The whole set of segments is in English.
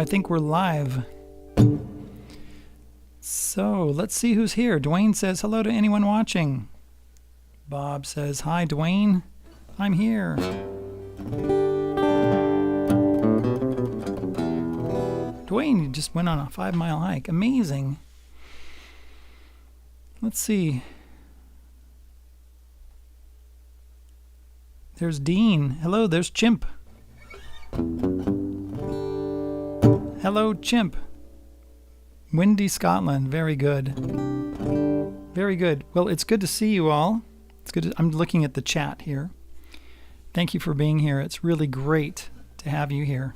I think we're live. So let's see who's here. Dwayne says hello to anyone watching. Bob says, hi Dwayne, I'm here. Dwayne, you just went on a 5-mile hike. Amazing. Let's see. There's Dean. Hello, there's Chimp. Hello, Chimp. Windy, Scotland. Very good. Very good. Well, it's good to see you all. It's good. I'm looking at the chat here. Thank you for being here. It's really great to have you here.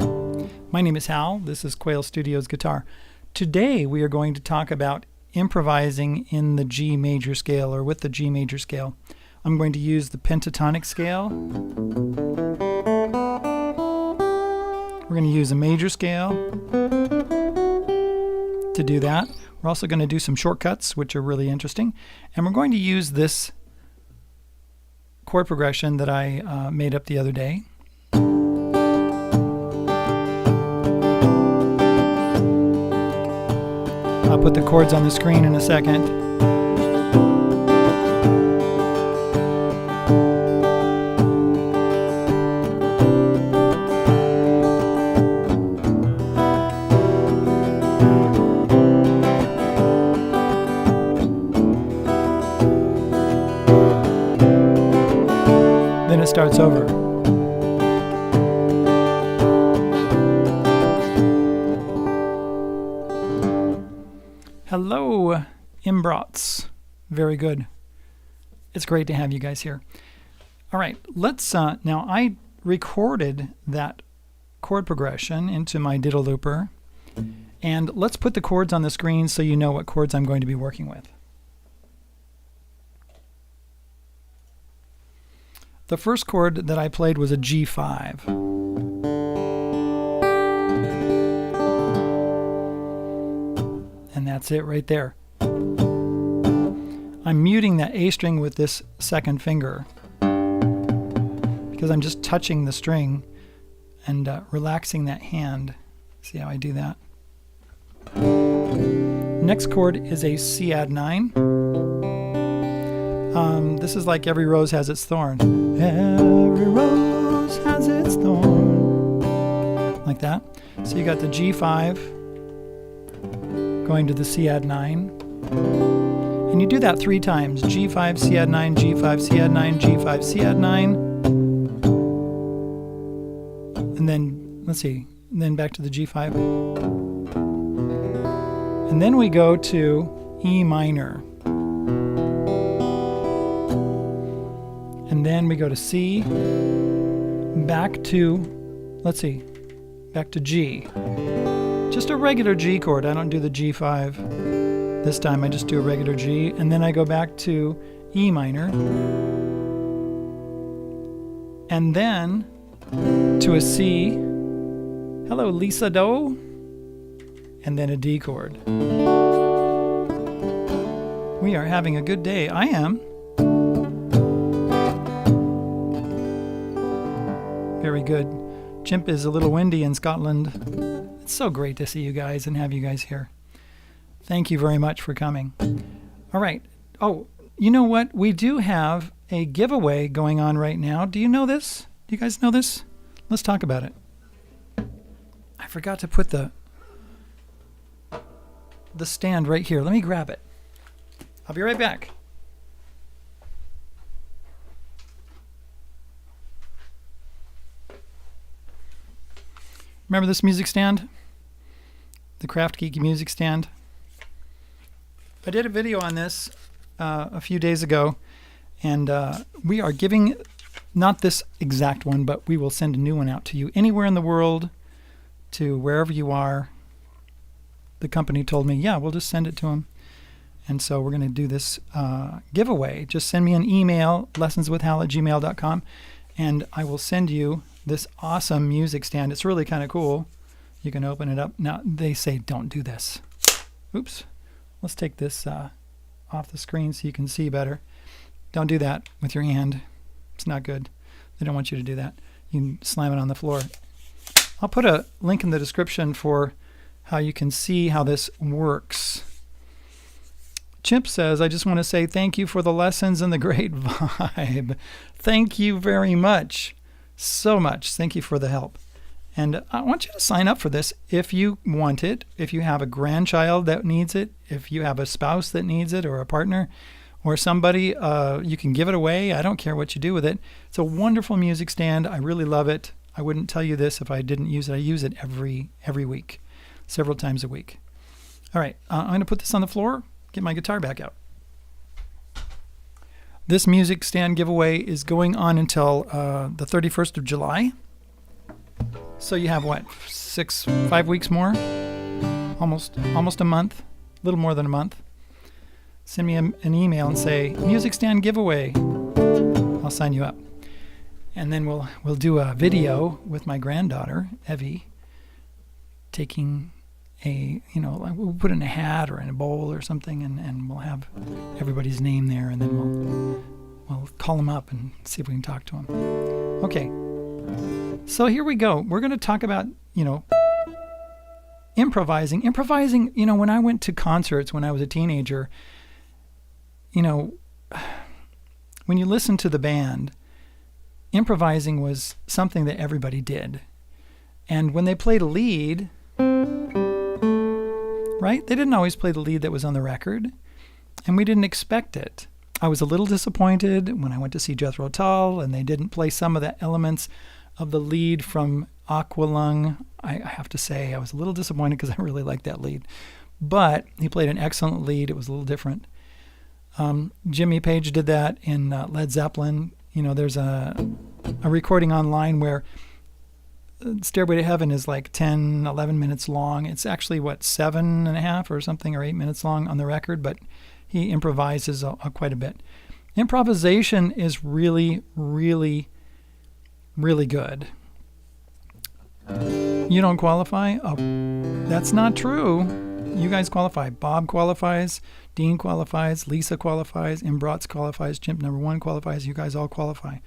My name is Hal. This is Quail Studios Guitar. Today we are going to talk about improvising in the G major scale, or with the G major scale. I'm going to use the pentatonic scale. We're going to use a major scale to do that. We're also going to do some shortcuts, which are really interesting. And we're going to use this chord progression that I made up the other day. I'll put the chords on the screen in a second. Then it starts over. Hello, Imbrats. Very good. It's great to have you guys here. All right, let's, now I recorded that chord progression into my diddle looper, and let's put the chords on the screen so you know what chords I'm going to be working with. The first chord that I played was a G5. And that's it right there. I'm muting that A string with this second finger because I'm just touching the string and relaxing that hand. See how I do that? Next chord is a C add 9. This is like every rose has its thorn. Every rose has its thorn. Like that. So you got the G5 going to the C add 9. And you do that 3 times. G5, C add 9, G5, C add 9, G5, C add 9. And then, let's see, and then back to the G5. And then we go to E minor. And then we go to C, back to, let's see, back to G. Just a regular G chord. I don't do the G5 this time. I just do a regular G. And then I go back to E minor. And then to a C. Hello, Lisa Doe. And then a D chord. We are having a good day. I am. Very good. Chimp is a little windy in Scotland. It's so great to see you guys and have you guys here. Thank you very much for coming. All right. Oh, you know what? We do have a giveaway going on right now. Do you know this? Do you guys know this? Let's talk about it. I forgot to put the stand right here. Let me grab it. I'll be right back. Remember this music stand? The Kraft Geek music stand? I did a video on this a few days ago, and we are giving, not this exact one, but we will send a new one out to you anywhere in the world, to wherever you are. The company told me, yeah, we'll just send it to them. And so we're going to do this giveaway. Just send me an email, lessonswithhal@gmail.com, and I will send you this awesome music stand. It's really kind of cool. You can open it up. Now, they say don't do this. Oops. Let's take this off the screen so you can see better. Don't do that with your hand. It's not good. They don't want you to do that. You can slam it on the floor. I'll put a link in the description for how you can see how this works. Chimp says, I just want to say thank you for the lessons and the great vibe. Thank you very much. So much. Thank you for the help. And I want you to sign up for this if you want it, if you have a grandchild that needs it, if you have a spouse that needs it, or a partner, or somebody, you can give it away. I don't care what you do with it. It's a wonderful music stand. I really love it. I wouldn't tell you this if I didn't use it. I use it every week, several times a week. All right, I'm going to put this on the floor, get my guitar back out. This music stand giveaway is going on until the 31st of July. So you have what, 5 weeks more? Almost a month, a little more than a month. Send me an email and say, music stand giveaway. I'll sign you up. And then we'll do a video with my granddaughter, Evie, taking we'll put it in a hat or in a bowl or something, and we'll have everybody's name there, and then we'll call them up and see if we can talk to them. Okay. So here we go. We're going to talk about, improvising. Improvising, when I went to concerts when I was a teenager, when you listen to the band, improvising was something that everybody did. And when they played a lead, right, they didn't always play the lead that was on the record, and we didn't expect it. I was a little disappointed when I went to see Jethro Tull and they didn't play some of the elements of the lead from Aqualung. I have to say I was a little disappointed because I really liked that lead. But he played an excellent lead. It was a little different. Jimmy Page did that in Led Zeppelin. There's a recording online where Stairway to Heaven is like 10, 11 minutes long. It's actually, 7.5 or something, or 8 minutes long on the record, but he improvises quite a bit. Improvisation is really, really, really good. You don't qualify? Oh, that's not true. You guys qualify. Bob qualifies. Dean qualifies. Lisa qualifies. Imbrotz qualifies. Chimp number 1 qualifies. You guys all qualify.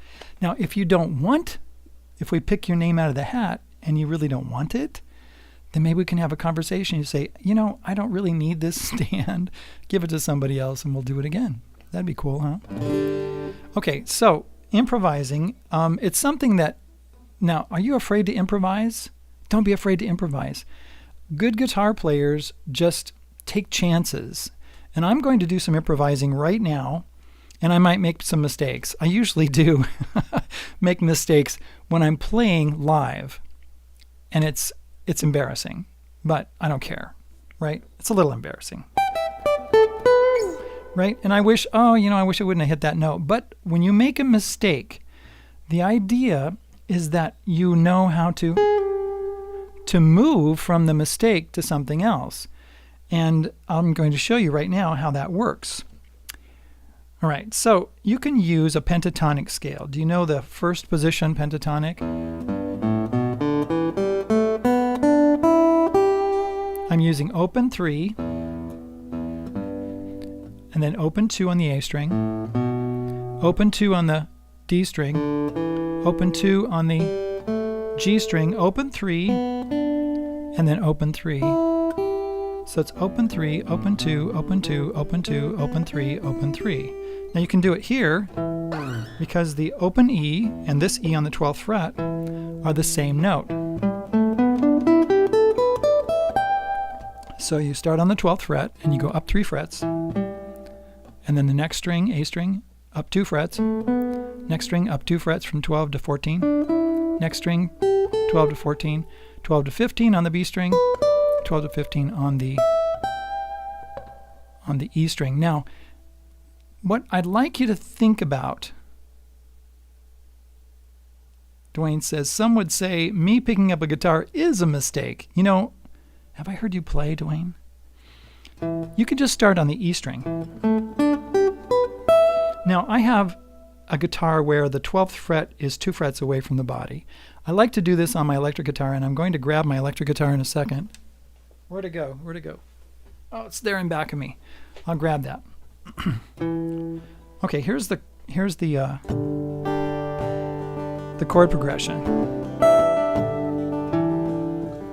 Now, if you don't want, if we pick your name out of the hat and you really don't want it, then maybe we can have a conversation. You say, I don't really need this stand. Give it to somebody else and we'll do it again. That'd be cool, huh? Okay, so improvising, it's something that, now, are you afraid to improvise? Don't be afraid to improvise. Good guitar players just take chances. And I'm going to do some improvising right now, and I might make some mistakes. I usually do make mistakes when I'm playing live, and it's embarrassing, but I don't care, right? It's a little embarrassing, right? And I wish, I wish I wouldn't have hit that note. But when you make a mistake, the idea is that you know how to move from the mistake to something else. And I'm going to show you right now how that works. All right, so you can use a pentatonic scale. Do you know the first position pentatonic? I'm using open 3, and then open 2 on the A string, open 2 on the D string, open 2 on the G string, open 3, and then open 3. So it's open 3, open 2, open 2, open 2, open 3, open 3. Now you can do it here because the open E and this E on the 12th fret are the same note. So you start on the 12th fret and you go up 3 frets, and then the next string, A string, up 2 frets, next string up 2 frets from 12 to 14, next string 12 to 14, 12 to 15 on the B string, 12 to 15 on the E string. Now, what I'd like you to think about, Dwayne says, some would say me picking up a guitar is a mistake. Have I heard you play, Dwayne? You could just start on the E string. Now, I have a guitar where the 12th fret is 2 frets away from the body. I like to do this on my electric guitar, and I'm going to grab my electric guitar in a second. Where'd it go? Oh, it's there in back of me. I'll grab that. Okay, here's the chord progression.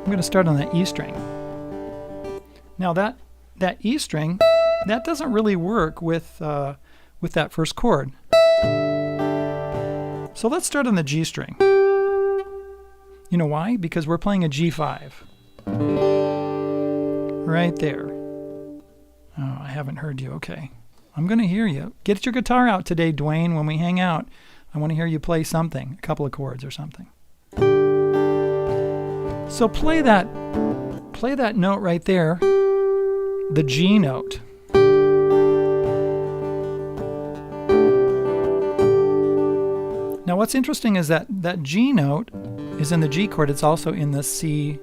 I'm going to start on that E string. Now that E string, that doesn't really work with that first chord. So let's start on the G string. You know why? Because we're playing a G5. Right there. Oh, I haven't heard you. Okay. I'm going to hear you. Get your guitar out today, Dwayne, when we hang out. I want to hear you play something, a couple of chords or something. So play that note right there, the G note. Now what's interesting is that G note is in the G chord. It's also in the C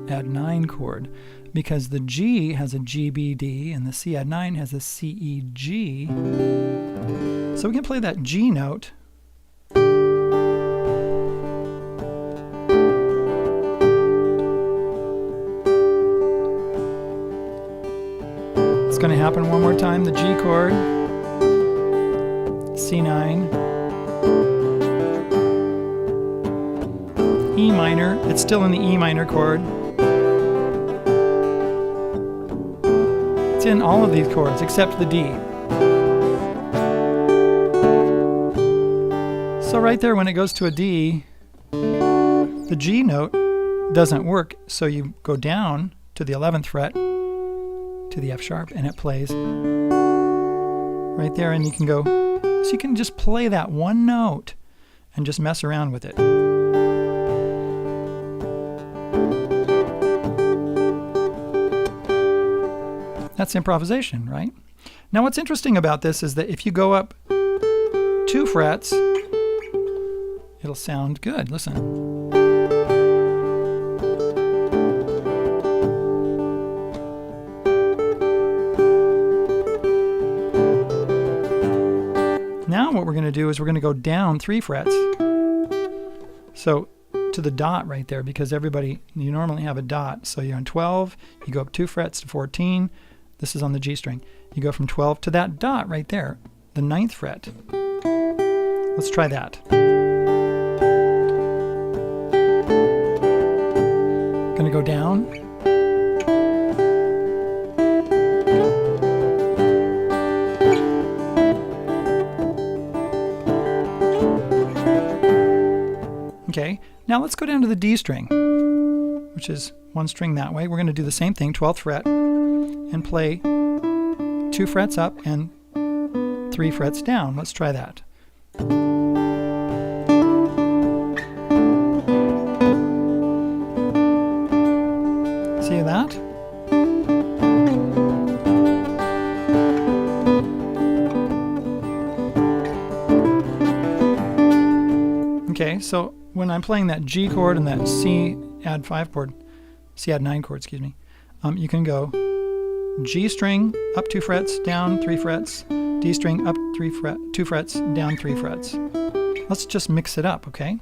add 9 chord, because the G has a G, B, D and the C add 9 has a C, E, G. So we can play that G note. It's going to happen one more time. The G chord, C9, E minor. It's still in the E minor chord. It's in all of these chords except the D. So right there, when it goes to a D, the G note doesn't work, so you go down to the 11th fret to the F sharp and it plays right there, and you can go, so you can just play that one note and just mess around with it. That's improvisation, right? Now what's interesting about this is that if you go up 2 frets, it'll sound good. Listen. Now what we're going to do is we're going to go down 3 frets. So to the dot right there, because you normally have a dot. So you're on 12, you go up 2 frets to 14. This is on the G string. You go from 12 to that dot right there, the 9th fret. Let's try that. Gonna go down. Okay, now let's go down to the D string, which is 1 string that way. We're going to do the same thing, 12th fret, and play 2 frets up and 3 frets down. Let's try that. See that? Okay, so when I'm playing that G chord and that C add 5 chord, C add 9 chord, excuse me, you can go G string up 2 frets, down 3 frets, D string up 2 frets, down 3 frets. Let's just mix it up, okay?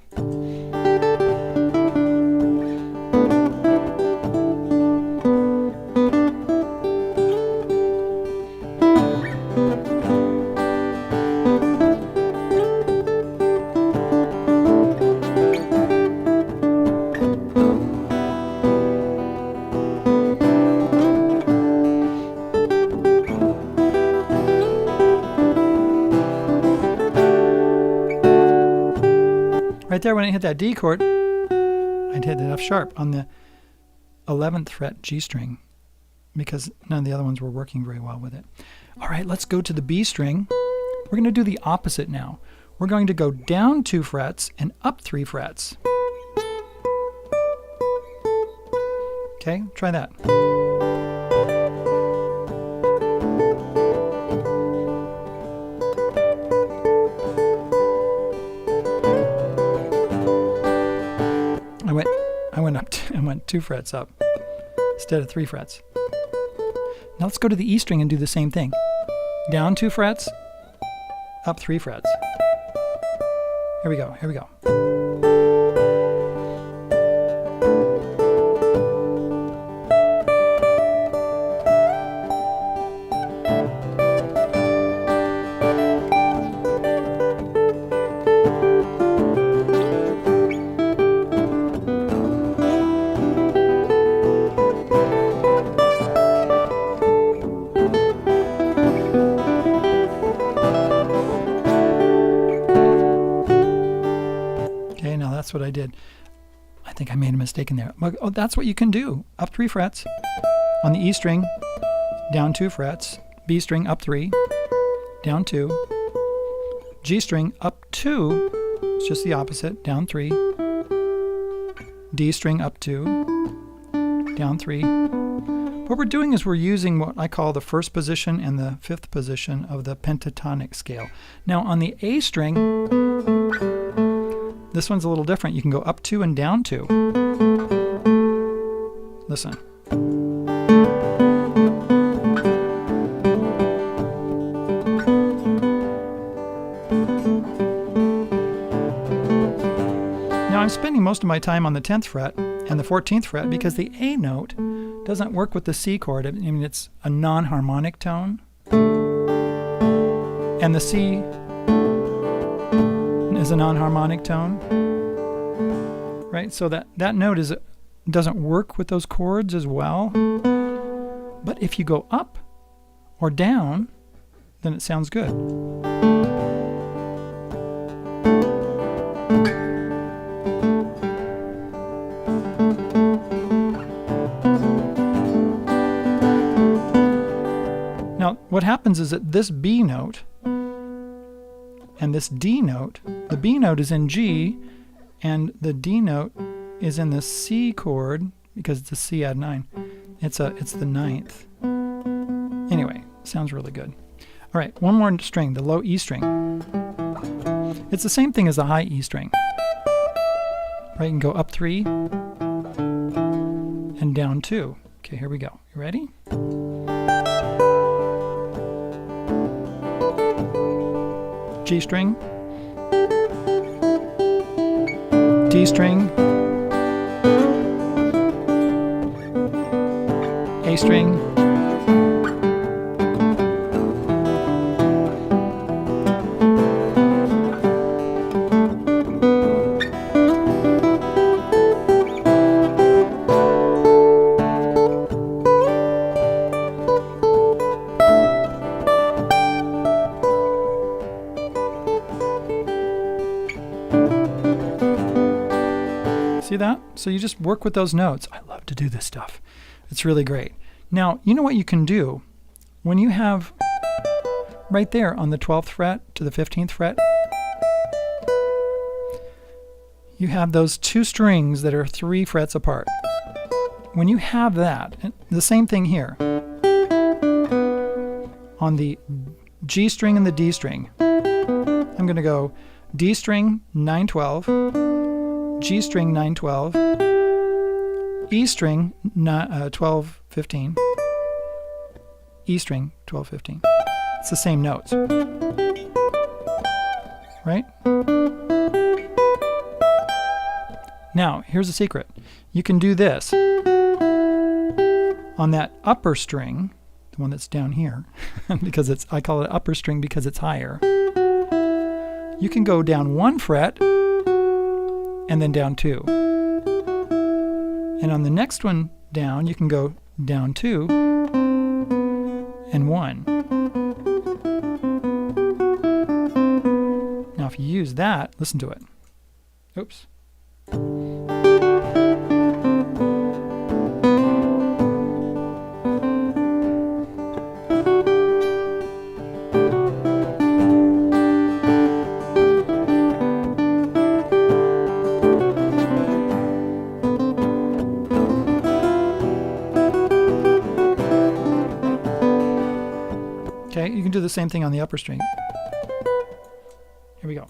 Right there, when I hit that D chord, I'd hit the F sharp on the 11th fret G string, because none of the other ones were working very well with it. All right, let's go to the B string. We're going to do the opposite now. We're going to go down 2 frets and up 3 frets. Okay, try that. I went 2 frets up instead of 3 frets. Now let's go to the E string and do the same thing. Down 2 frets, up 3 frets. Here we go, here we go. that's what I did. I think I made a mistake in there. But, oh, that's what you can do. Up 3 frets on the E string, down 2 frets, B string up 3, down 2, G string up 2, it's just the opposite, down 3, D string up 2, down 3. What we're doing is we're using what I call the first position and the fifth position of the pentatonic scale. Now on the A string, this one's a little different. You can go up 2 and down 2. Listen. Now I'm spending most of my time on the 10th fret and the 14th fret because the A note doesn't work with the C chord. I mean, it's a non-harmonic tone. And the C is a non-harmonic tone. Right? So that note doesn't work with those chords as well. But if you go up or down, then it sounds good. Now, what happens is that this B note and this D note, the B note is in G, and the D note is in the C chord because it's a C add 9. It's the 9th. Anyway, sounds really good. All right, one more string, the low E string. It's the same thing as the high E string. Right, you can go up 3 and down 2. Okay, here we go. You ready? G string, D string, A string, see that? So you just work with those notes. I love to do this stuff. It's really great. Now, you know what you can do? When you have right there on the 12th fret to the 15th fret, you have those 2 strings that are 3 frets apart. When you have that, the same thing here, on the G string and the D string, I'm going to go D string 9/12, G string 9/12, E string 12/15, E string 12/15. It's the same notes, right? Now, here's a secret. You can do this on that upper string, the one that's down here, because I call it upper string because it's higher. You can go down 1 fret and then down 2. And on the next one down, you can go down 2 and 1. Now if you use that, listen to it. Oops. Okay, you can do the same thing on the upper string. Here we go.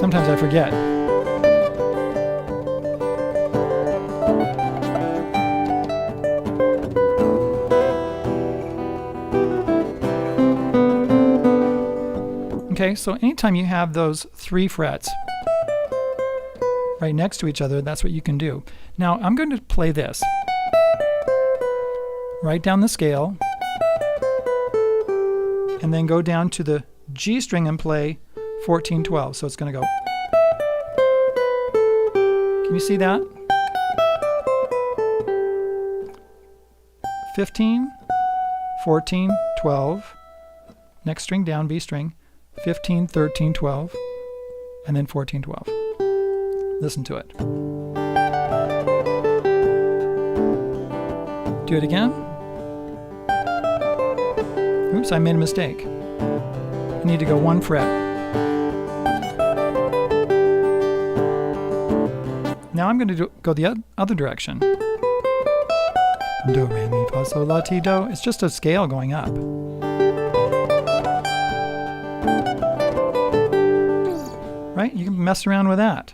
Sometimes I forget. Okay, so anytime you have those 3 frets right next to each other, that's what you can do. Now I'm going to play this. Right down the scale, and then go down to the G string and play 14/12. So it's going to go. Can you see that? 15, 14, 12, next string down, B string, 15, 13, 12, and then 14, 12. Listen to it. Do it again. Oops, I made a mistake. I need to go 1 fret. Now I'm going to go the other direction. Do, re, mi, fa, sol, la, ti, do. It's just a scale going up. Right? You can mess around with that.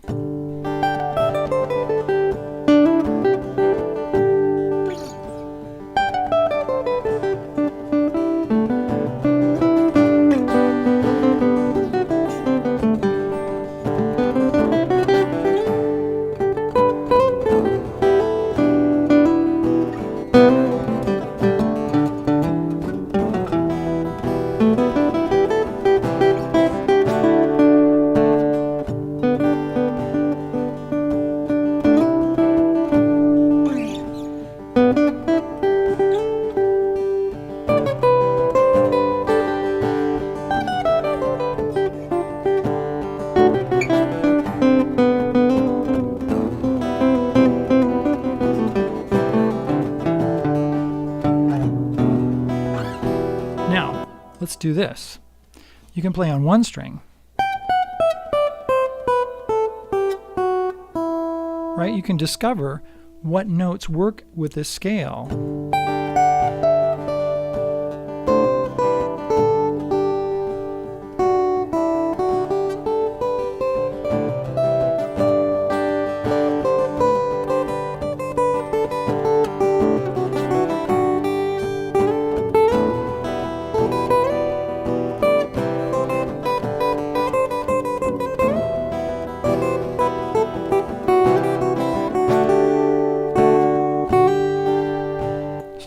Let's do this. You can play on 1 string. Right? You can discover what notes work with this scale.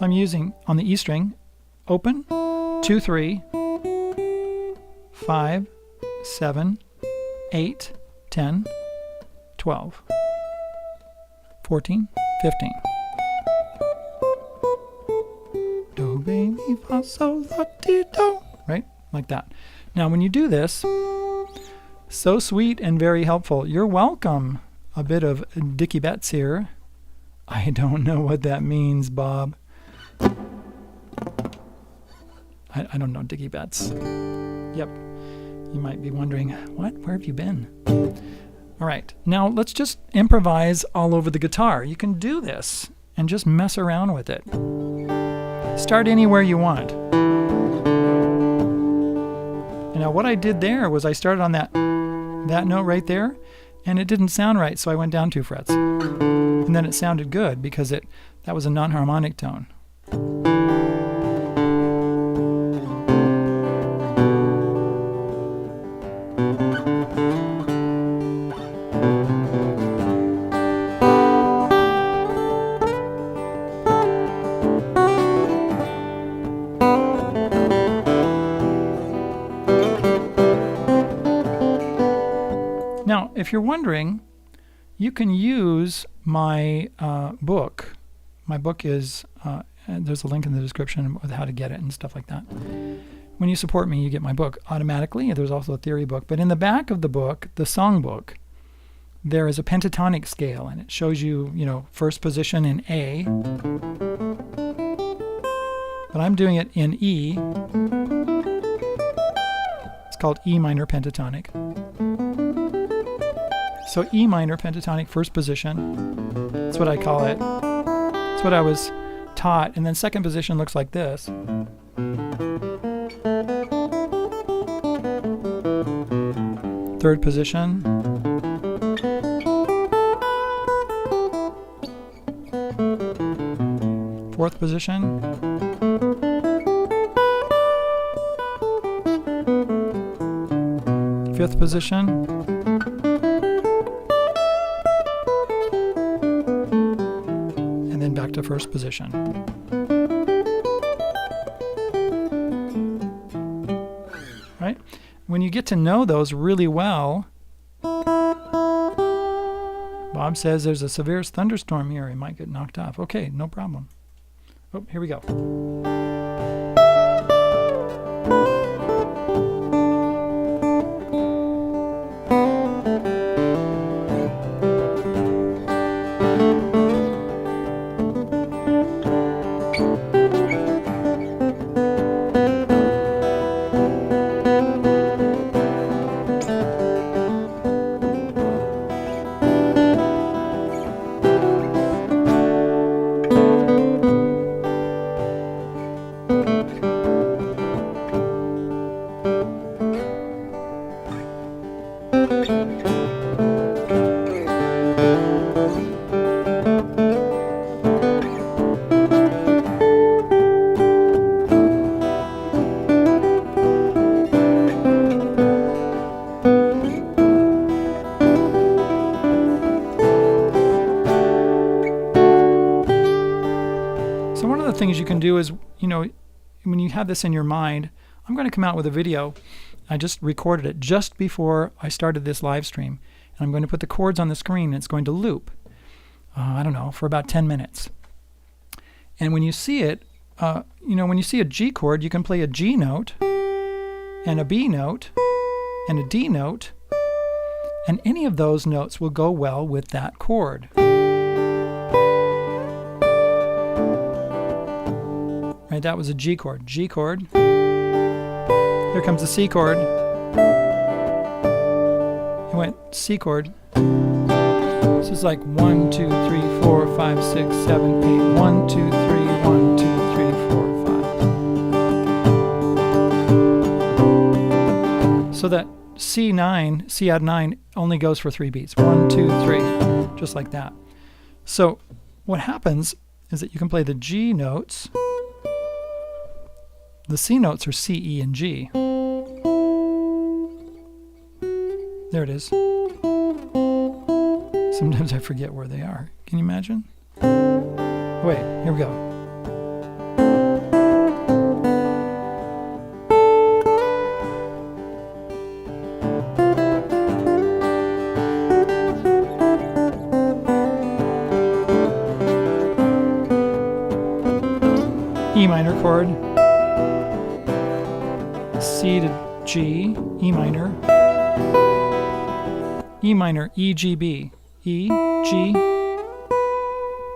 I'm using on the E string, open, 2, 3, 5, 7, 8, 10, 12, 14, 15. Do, re, mi, fa, sol, la, ti, do. Right? Like that. Now when you do this, so sweet and very helpful. You're welcome. A bit of Dickie Betts here. I don't know what that means, Bob. I don't know Dickie Betts. Yep. You might be wondering, what? Where have you been? All right. Now let's just improvise all over the guitar. You can do this and just mess around with it. Start anywhere you want. And now what I did there was I started on that note right there, and it didn't sound right, so I went down 2 frets. And then it sounded good because that was a non-harmonic tone. Now, if you're wondering, you can use my book. My book is, there's a link in the description with how to get it and stuff like that. When you support me, you get my book automatically. There's also a theory book. But in the back of the book, the song book, there is a pentatonic scale, and it shows you, first position in A. But I'm doing it in E. It's called E minor pentatonic. So E minor pentatonic first position, that's what I call it. That's what I was taught. And then second position looks like this. Third position. Fourth position. Fifth position. Back to first position. Right? When you get to know those really well, Bob says there's a severe thunderstorm here. He might get knocked off. Okay, no problem. Oh, here we go. So one of the things you can do is, you know, when you have this in your mind, I'm going to come out with a video. I just recorded it just before I started this live stream. And I'm going to put the chords on the screen and it's going to loop, I don't know, for about 10 minutes. And when you see it, you know, when you see a G chord, you can play a G note and a B note and a D note. And any of those notes will go well with that chord. Right, that was a G chord. G chord. Here comes the C chord. It went C chord. This is like 1, 2, 3, 4, 5, 6, 7, 8. 1, 2, 3, 1, 2, 3, 4, 5. So that C9, C add 9 only goes for 3 beats. 1, 2, 3, just like that. So what happens is that you can play the G notes. The C notes are C, E, and G. There it is. Sometimes I forget where they are. Can you imagine? Wait, here we go. E minor chord. C to G, E minor, E minor, E, G, B, E, G,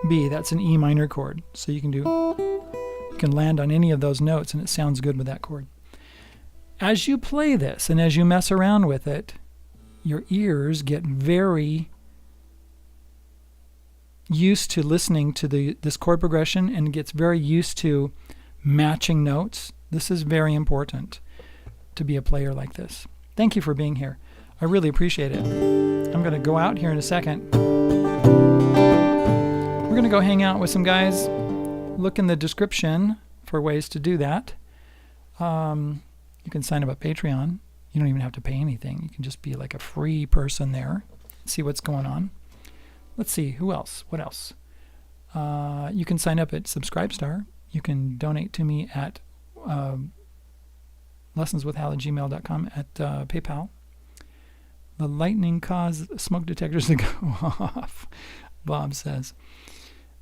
B. That's an E minor chord. So you can land on any of those notes and it sounds good with that chord. As you play this and as you mess around with it, your ears get very used to listening to this chord progression and gets very used to matching notes. This is very important to be a player like this. Thank you for being here. I really appreciate it. I'm going to go out here in a second. We're going to go hang out with some guys. Look in the description for ways to do that. You can sign up at Patreon. You don't even have to pay anything. You can just be like a free person there. See what's going on. Let's see, who else? What else? You can sign up at Subscribestar. You can donate to me at lessonswithhal@gmail.com, at PayPal. The lightning caused smoke detectors to go off, Bob says.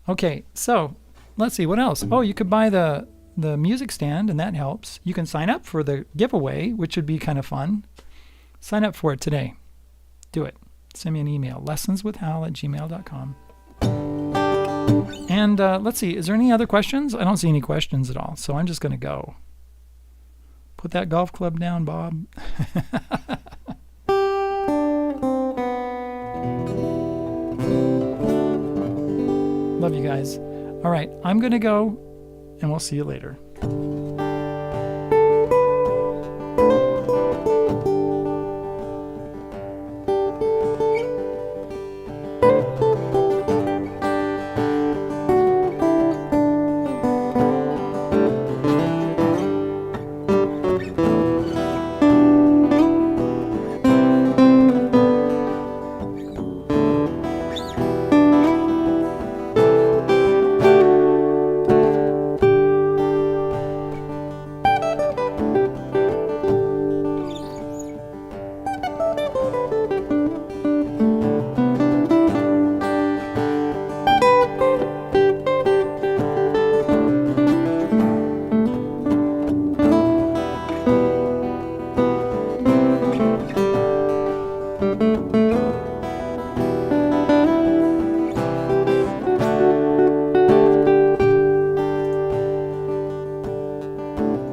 Okay, so let's see, what else? Oh, you could buy the music stand, and that helps. You can sign up for the giveaway, which would be kind of fun. Sign up for it today. Do it. Send me an email, lessonswithhal@gmail.com. And let's see, is there any other questions? I don't see any questions at all, so I'm just going to go. Put that golf club down, Bob. Love you guys. All right, I'm going to go, and we'll see you later.